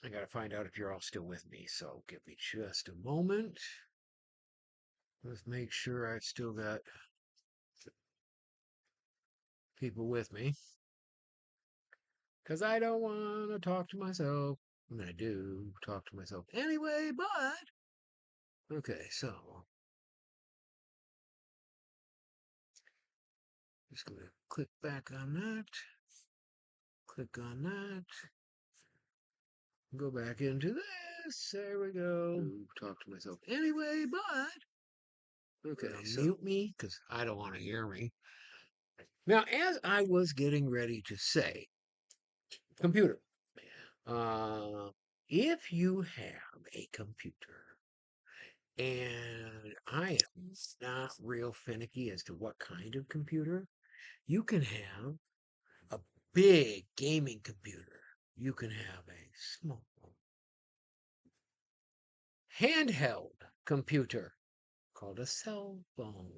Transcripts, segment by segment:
I got to find out if you're all still with me. So give me just a moment. Let's make sure I've still got people with me. Because I don't want to talk to myself. I mean, I do talk to myself anyway, but. Okay, so. Just going to click back on that. Click on that. Go back into this. There we go. Talk to myself anyway, but. Okay, so mute me because I don't want to hear me. Now, as I was getting ready to say, computer. Uh, if you have a computer, and I am not real finicky as to what kind of computer, you can have a big gaming computer. You can have a small handheld computer called a cell phone.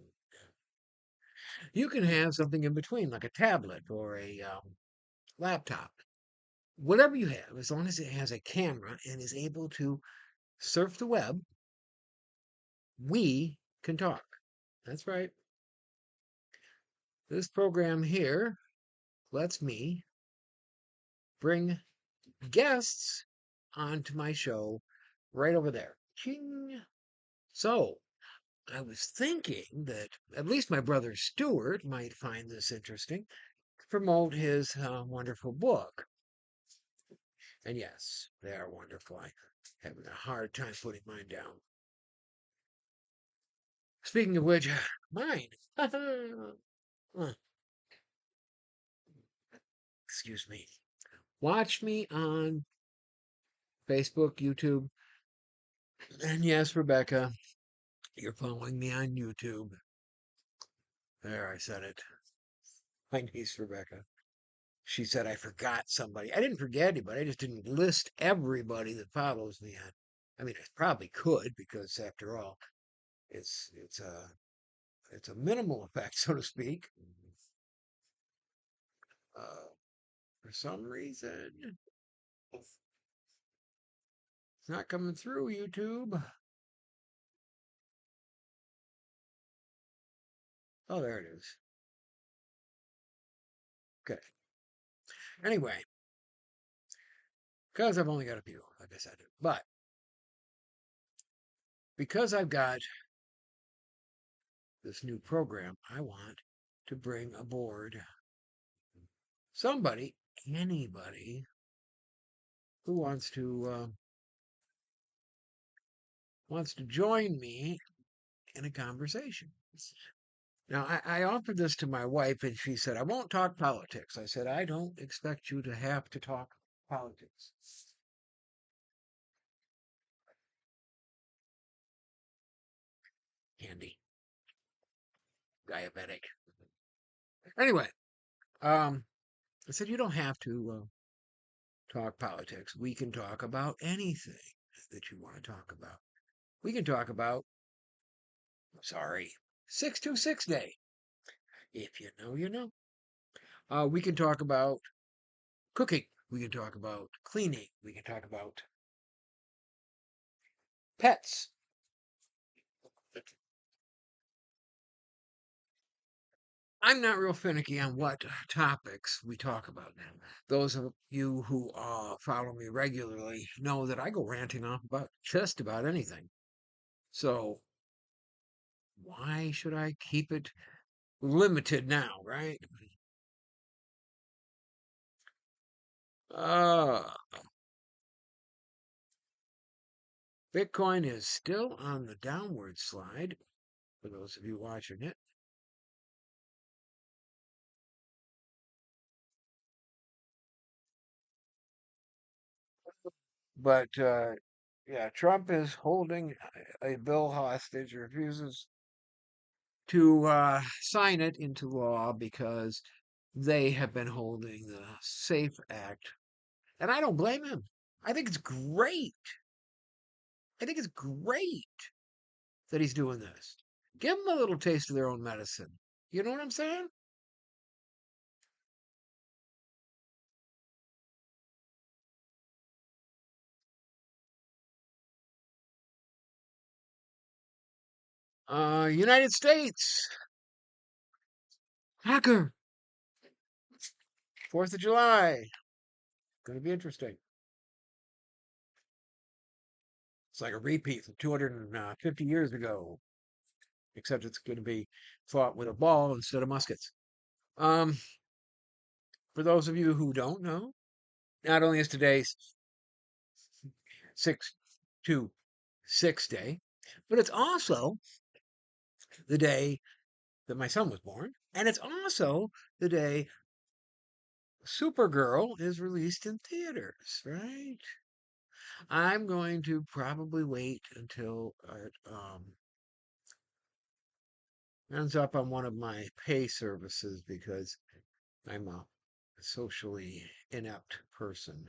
You can have something in between, like a tablet or a laptop. Whatever you have, as long as it has a camera and is able to surf the web, we can talk. That's right. This program here lets me bring guests onto my show right over there. Ching. So I was thinking that at least my brother Stuart might find this interesting to promote his wonderful book. And yes, they are wonderful. I'm having a hard time putting mine down. Speaking of which, mine. Excuse me. Watch me on Facebook, YouTube, and yes, Rebecca, you're following me on YouTube. There, I said it. My niece Rebecca. She said I forgot somebody. I didn't forget anybody. I just didn't list everybody that follows me on. I mean, I probably could because after all, it's a minimal effect, so to speak. For some reason, it's not coming through YouTube. Oh, there it is. Okay. Anyway, because I've only got a few, like I said, but because I've got this new program, I want to bring aboard somebody, anybody who wants to join me in a conversation. Now, I offered this to my wife, and she said, I won't talk politics. I said, I don't expect you to have to talk politics. Candy, diabetic. Anyway, I said, you don't have to talk politics. We can talk about anything that you want to talk about. We can talk about, sorry, 626 Day. If you know, you know. We can talk about cooking. We can talk about cleaning. We can talk about pets. I'm not real finicky on what topics we talk about now. Those of you who follow me regularly know that I go ranting off about just about anything. So why should I keep it limited now, right? Uh, Bitcoin is still on the downward slide for those of you watching it. But yeah, Trump is holding a bill hostage, refuses to sign it into law because they have been holding the SAFE Act. And I don't blame him. I think it's great. I think it's great that he's doing this. Give them a little taste of their own medicine. You know what I'm saying? United States. Hacker. 4th of July. Going to be interesting. It's like a repeat from 250 years ago, except it's going to be fought with a ball instead of muskets. Um, for those of you who don't know, not only is today 626 day, but it's also the day that my son was born, and it's also the day Supergirl is released in theaters, right? I'm going to probably wait until it ends up on one of my pay services because I'm a socially inept person.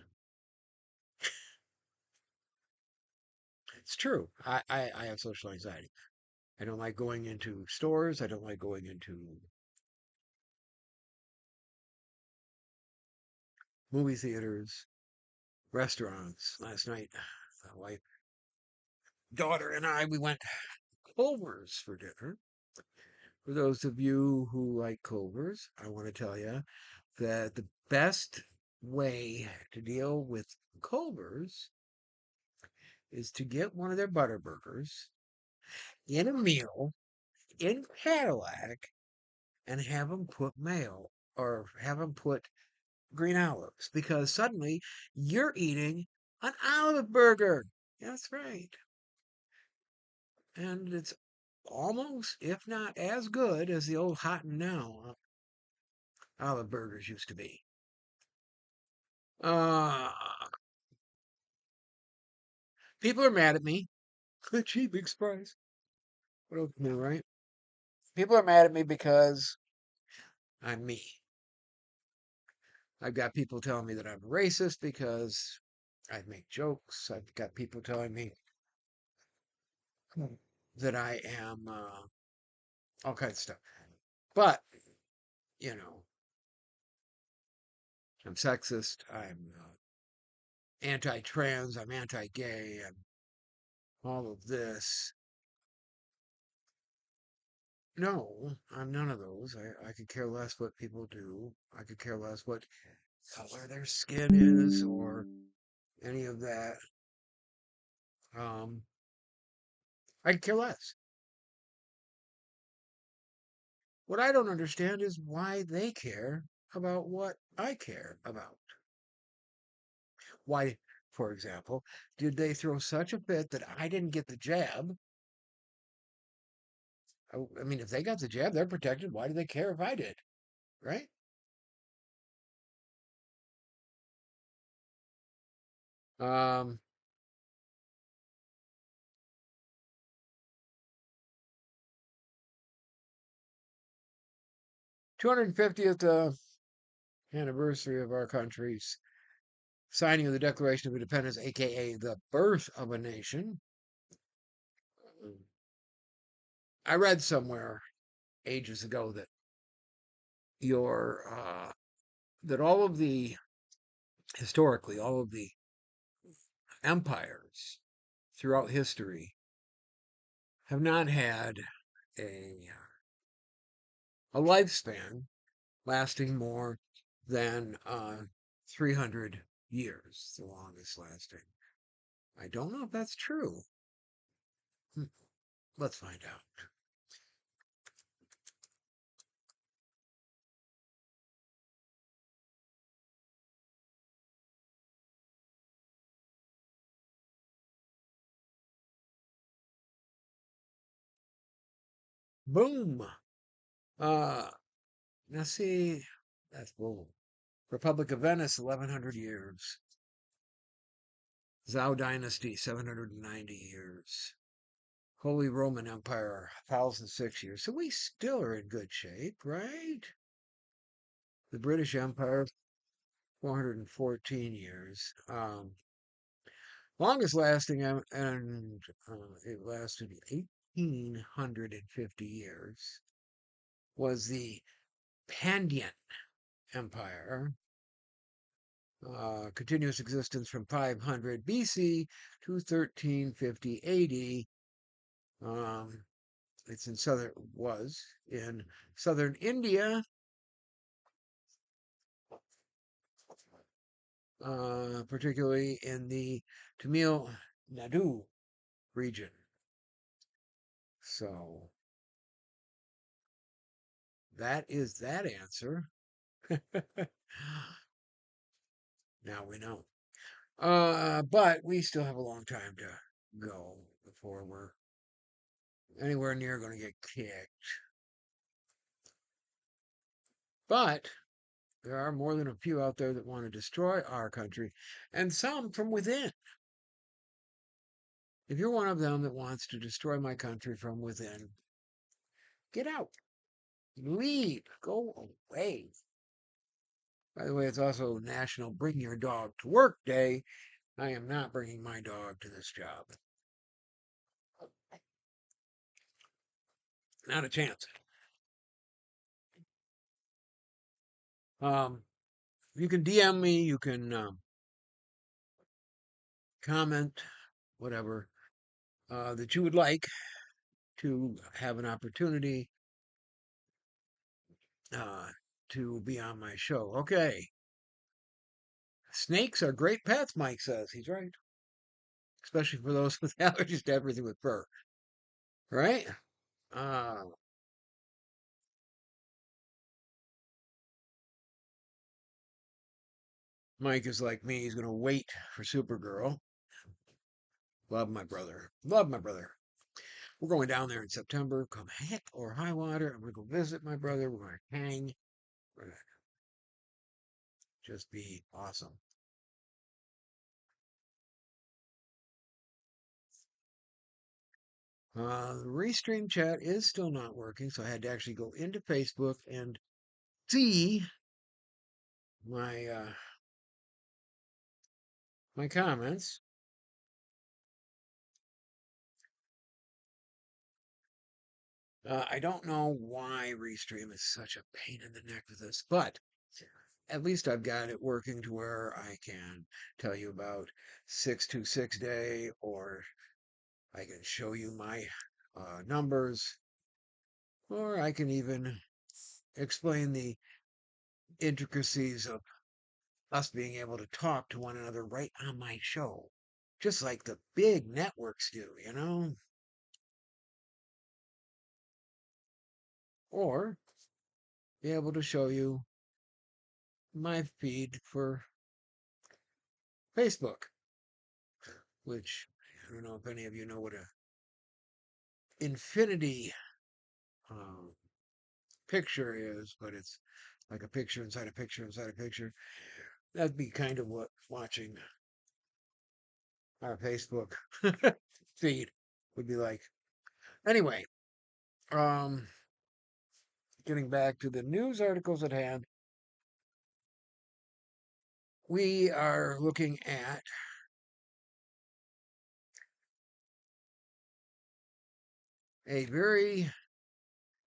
It's true. I have social anxiety. I don't like going into stores. I don't like going into movie theaters, restaurants. Last night, my wife, daughter, and we went to Culver's for dinner. For those of you who like Culver's, I want to tell you that the best way to deal with Culver's is to get one of their butter burgers in a meal in Cadillac and have them put mayo or have them put green olives because suddenly you're eating an olive burger. That's right. And it's almost, if not as good as the old hot and now olive burgers used to be. Uh, people are mad at me. Cheap express. What else new, right? People are mad at me because I'm me. I've got people telling me that I'm racist because I make jokes. I've got people telling me that I am all kinds of stuff. But, you know, I'm sexist. I'm anti trans. I'm anti gay. I'm all of this. No, I'm none of those. I could care less what people do. I could care less what color their skin is or any of that. Um, I could care less. What I don't understand is why they care about what I care about. Why, for example, did they throw such a fit that I didn't get the jab? I mean, if they got the jab, they're protected. Why do they care if I did? Right? 250th anniversary of our country's signing of the Declaration of Independence, aka the birth of a nation. I read somewhere ages ago that your that all of the historically all of the empires throughout history have not had a a lifespan lasting more than 300 years, the longest lasting. I don't know if that's true. Hmm, let's find out. Boom. Uh, let's see. That's boom. Republic of Venice, 1100 years. Zhou Dynasty, 790 years. Holy Roman Empire, 1006 years. So we still are in good shape, right? The British Empire, 414 years. Longest lasting, and it lasted 1850 years, was the Pandyan Empire. Continuous existence from 500 BC to 1350 AD. Um, It's in southern India, particularly in the Tamil Nadu region. So that is that answer. Now we know. But we still have a long time to go before we're anywhere near going to get kicked. But there are more than a few out there that want to destroy our country, and some from within. If you're one of them that wants to destroy my country from within, get out. Leave. Go away. By the way, it's also National Bring Your Dog to Work Day. I am not bringing my dog to this job. Not a chance. You can DM me. You can comment, whatever that you would like to have an opportunity to be on my show. Okay. Snakes are great pets, Mike says. He's right. Especially for those with allergies to everything with fur. Right? Uh, Mike is like me. He's going to wait for Supergirl. Love my brother. Love my brother. We're going down there in September. Come heck or high water. I'm going to go visit my brother. We're going to hang. We're going to just be awesome. The Restream chat is still not working, so I had to actually go into Facebook and see my my comments. I don't know why Restream is such a pain in the neck with this, but at least I've got it working to where I can tell you about 626 day, or I can show you my numbers, or I can even explain the intricacies of us being able to talk to one another right on my show, just like the big networks do, you know? Or be able to show you my feed for Facebook, which I don't know if any of you know what a infinity um, picture is, but it's like a picture inside a picture inside a picture. That'd be kind of what watching our Facebook feed would be like. Anyway, um, getting back to the news articles at hand, we are looking at a very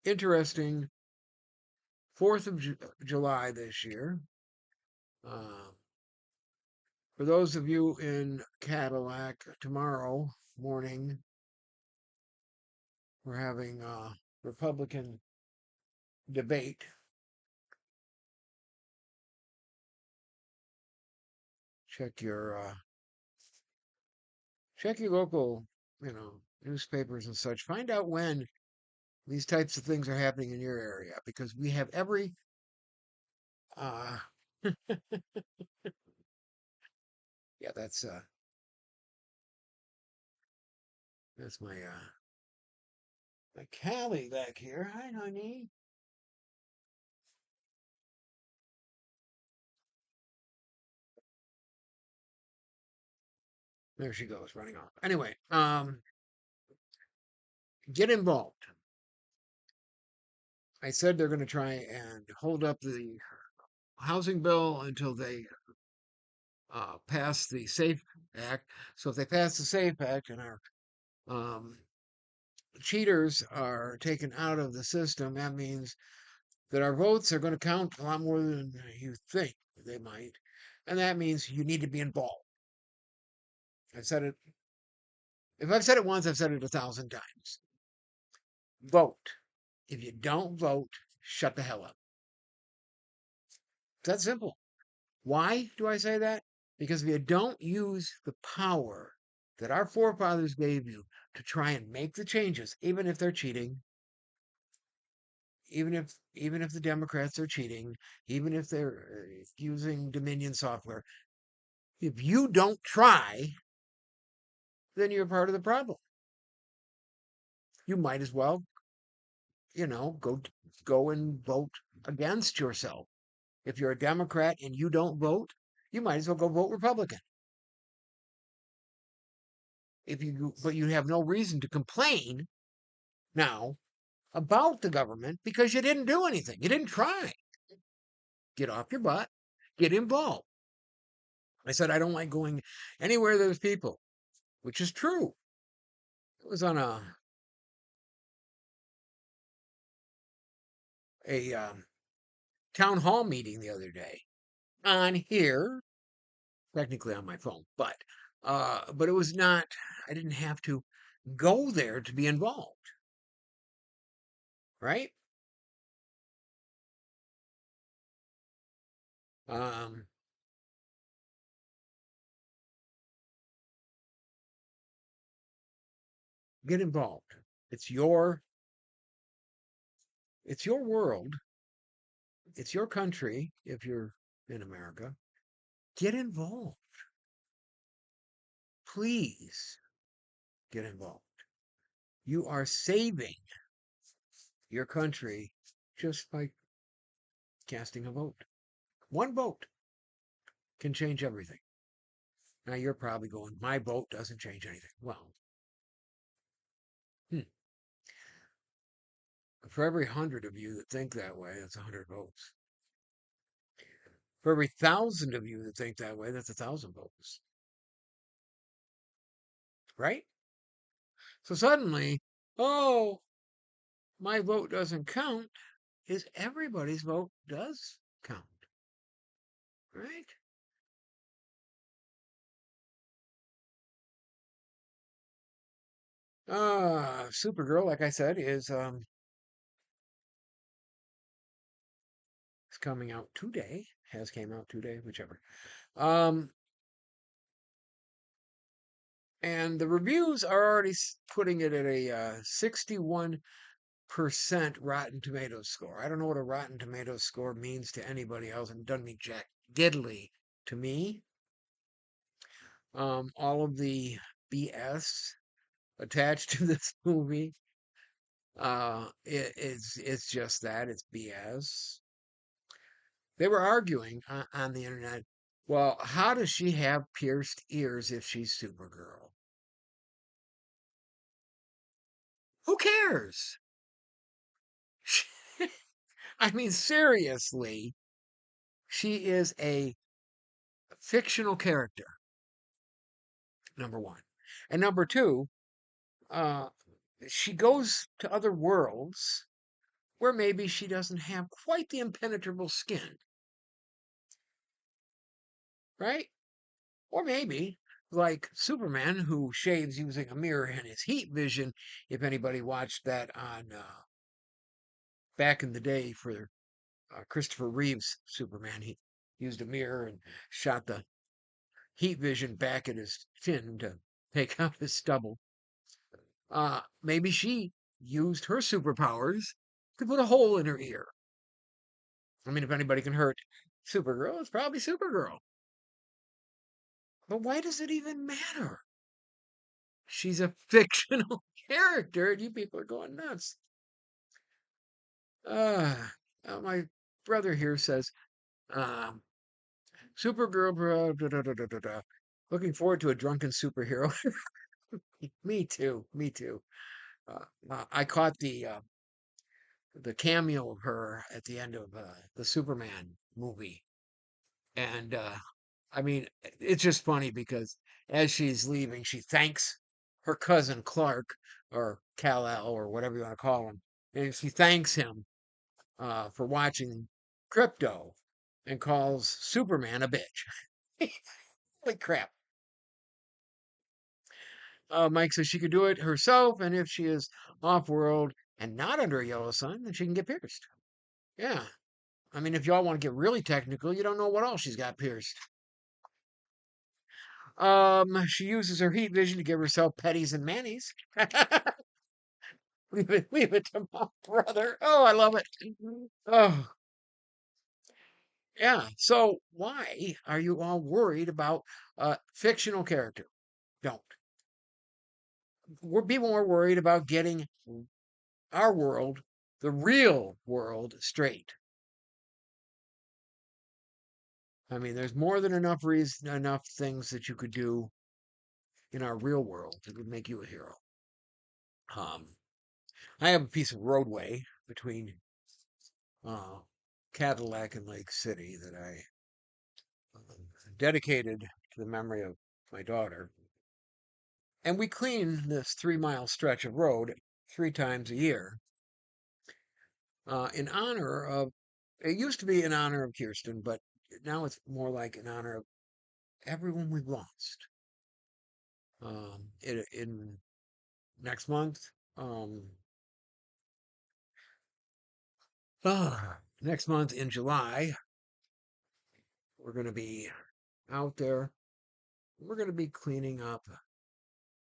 interesting 4th of July this year. Uh, for those of you in Cadillac, tomorrow morning, we're having a Republican debate. Check your local, newspapers and such. Find out when these types of things are happening in your area, because we have every uh yeah, that's my Callie back here. Hi, honey. There she goes, running off. Anyway, get involved. I said they're going to try and hold up the housing bill until they pass the SAFE Act. So if they pass the SAFE Act and our um, cheaters are taken out of the system, that means that our votes are going to count a lot more than you think they might. And that means you need to be involved. I've said it. If I've said it once, I've said it 1,000 times. Vote. If you don't vote, shut the hell up. It's that simple. Why do I say that? Because if you don't use the power that our forefathers gave you to try and make the changes, even if they're cheating, even if the Democrats are cheating, even if they're using Dominion software, if you don't try, then you're part of the problem. You might as well, go and vote against yourself. If you're a Democrat and you don't vote, you might as well go vote Republican. But you have no reason to complain now about the government because you didn't do anything. You didn't try. Get off your butt, get involved. I said I don't like going anywhere there's people, which is true. It was on a town hall meeting the other day on here, technically on my phone, but it was not. I didn't have to go there to be involved, right? Um, get involved. It's your it's your world. It's your country if you're in America. Get involved. Please get involved. You are saving your country just by casting a vote. One vote can change everything. Now you're probably going, my vote doesn't change anything. Well, for every 100 of you that think that way, that's 100 votes. For every 1,000 of you that think that way, that's 1,000 votes. Right? So suddenly, oh, my vote doesn't count, is everybody's vote does count. Right? Supergirl, like I said, is coming out today. Has came out today, whichever. Um, and the reviews are already putting it at a 61% Rotten Tomatoes score. I don't know what a Rotten Tomatoes score means to anybody else, and it doesn't mean jack diddly to me. All of the BS attached to this movie, it's just that it's BS. They were arguing on the internet. Well, how does she have pierced ears if she's Supergirl? Who cares? I mean, seriously, she is a fictional character, number one. And number two, uh, she goes to other worlds where maybe she doesn't have quite the impenetrable skin, right? Or maybe, like Superman, who shaves using a mirror and his heat vision, if anybody watched that on back in the day for Christopher Reeve's Superman, he used a mirror and shot the heat vision back at his chin to take out his stubble. Maybe she used her superpowers to put a hole in her ear. I mean, if anybody can hurt Supergirl, it's probably Supergirl. But why does it even matter? She's a fictional character, and you people are going nuts. My brother here says, um, Supergirl, looking forward to a drunken superhero. Me too. Me too. I caught the cameo of her at the end of the Superman movie, and I mean, it's just funny because as she's leaving, she thanks her cousin Clark or Kal-El or whatever you want to call him, and she thanks him for watching Crypto and calls Superman a bitch. Holy crap. Mike says she could do it herself, and if she is off world, and not under a yellow sun, then she can get pierced. Yeah. I mean, if y'all want to get really technical, you don't know what else she's got pierced. She uses her heat vision to give herself petties and manis. Leave it to my brother. Oh, I love it. Oh, yeah. So why are you all worried about a fictional character? Don't. Be more worried about getting our world, the real world, straight. I mean, there's more than enough things that you could do in our real world that would make you a hero. Um, I have a piece of roadway between uh, Cadillac and Lake City that I dedicated to the memory of my daughter. And we clean this 3 mile stretch of road 3 times a year in honor of, it used to be in honor of Kirsten, but now it's more like in honor of everyone we've lost. In next month, um, next month in July, we're going to be out there. We're going to be cleaning up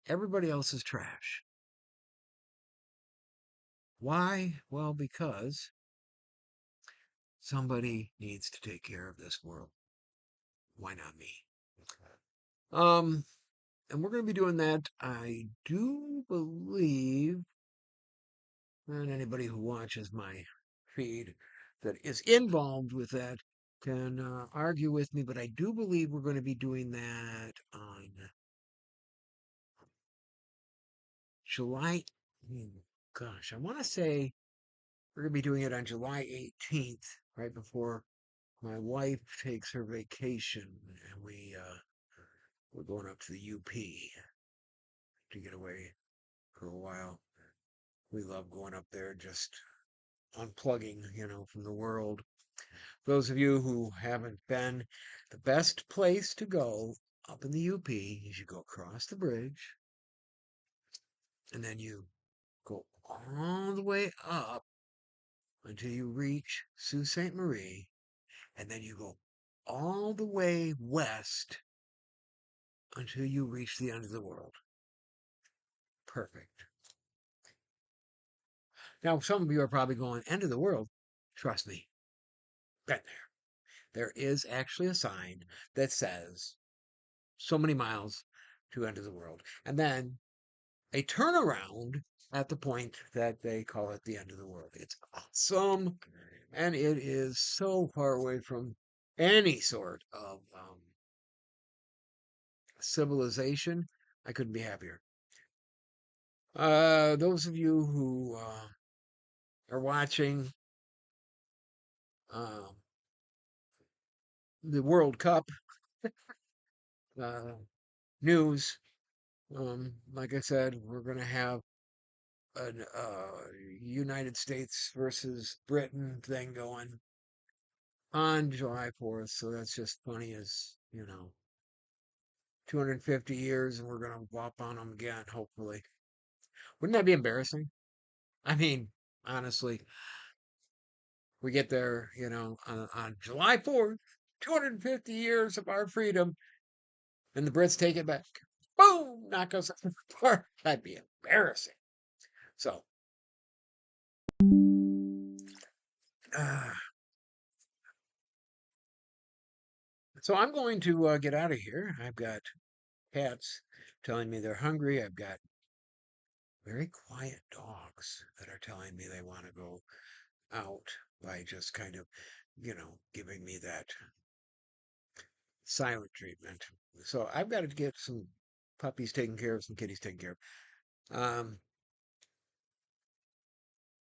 everybody else's trash. Why? Well, because somebody needs to take care of this world. Why not me? Um, and we're going to be doing that. I do believe, and anybody who watches my feed that is involved with that can argue with me, but I do believe we're going to be doing that on July. Gosh, I want to say we're going to be doing it on July 18th, right before my wife takes her vacation, and we're going up to the UP to get away for a while. We love going up there, just unplugging, from the world. Those of you who haven't been, the best place to go up in the UP is you go across the bridge, and then you go all the way up until you reach Sault Ste. Marie, and then you go all the way west until you reach the end of the world. Perfect. Now, some of you are probably going, end of the world. Trust me, been there. There is actually a sign that says so many miles to end of the world. And then a turnaround at the point that they call it the end of the world. It's awesome. And it is so far away from any sort of civilization. I couldn't be happier. Those of you who are watching uh, the World Cup news, like I said, we're going to have a United States versus Britain thing going on July 4th. So that's just funny as, 250 years and we're going to whop on them again, hopefully. Wouldn't that be embarrassing? I mean, honestly, we get there, on July 4th, 250 years of our freedom, and the Brits take it back. Boom! Knock us apart. That'd be embarrassing. So, uh, I'm going to get out of here. I've got cats telling me they're hungry. I've got very quiet dogs that are telling me they want to go out by just kind of, giving me that silent treatment. So I've got to get some puppies taken care of, some kitties taken care of.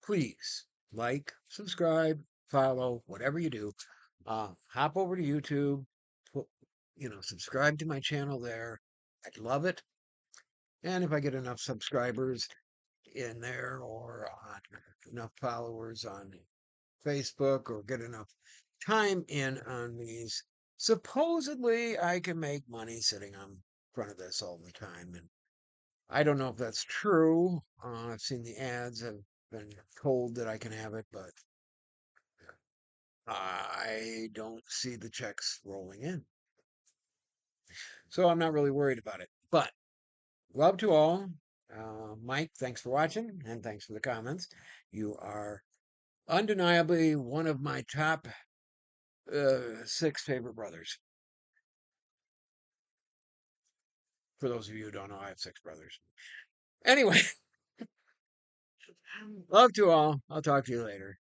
Please like, subscribe, follow, whatever you do. Hop over to YouTube, put, subscribe to my channel there. I'd love it. And if I get enough subscribers in there or enough followers on Facebook or get enough time in on these, supposedly I can make money sitting on front of this all the time. And I don't know if that's true. I've seen the ads. been told that I can have it, but I don't see the checks rolling in. So I'm not really worried about it. But love to all. Mike, thanks for watching and thanks for the comments. You are undeniably one of my top 6 favorite brothers. For those of you who don't know, I have 6 brothers. Anyway, love to all. I'll talk to you later.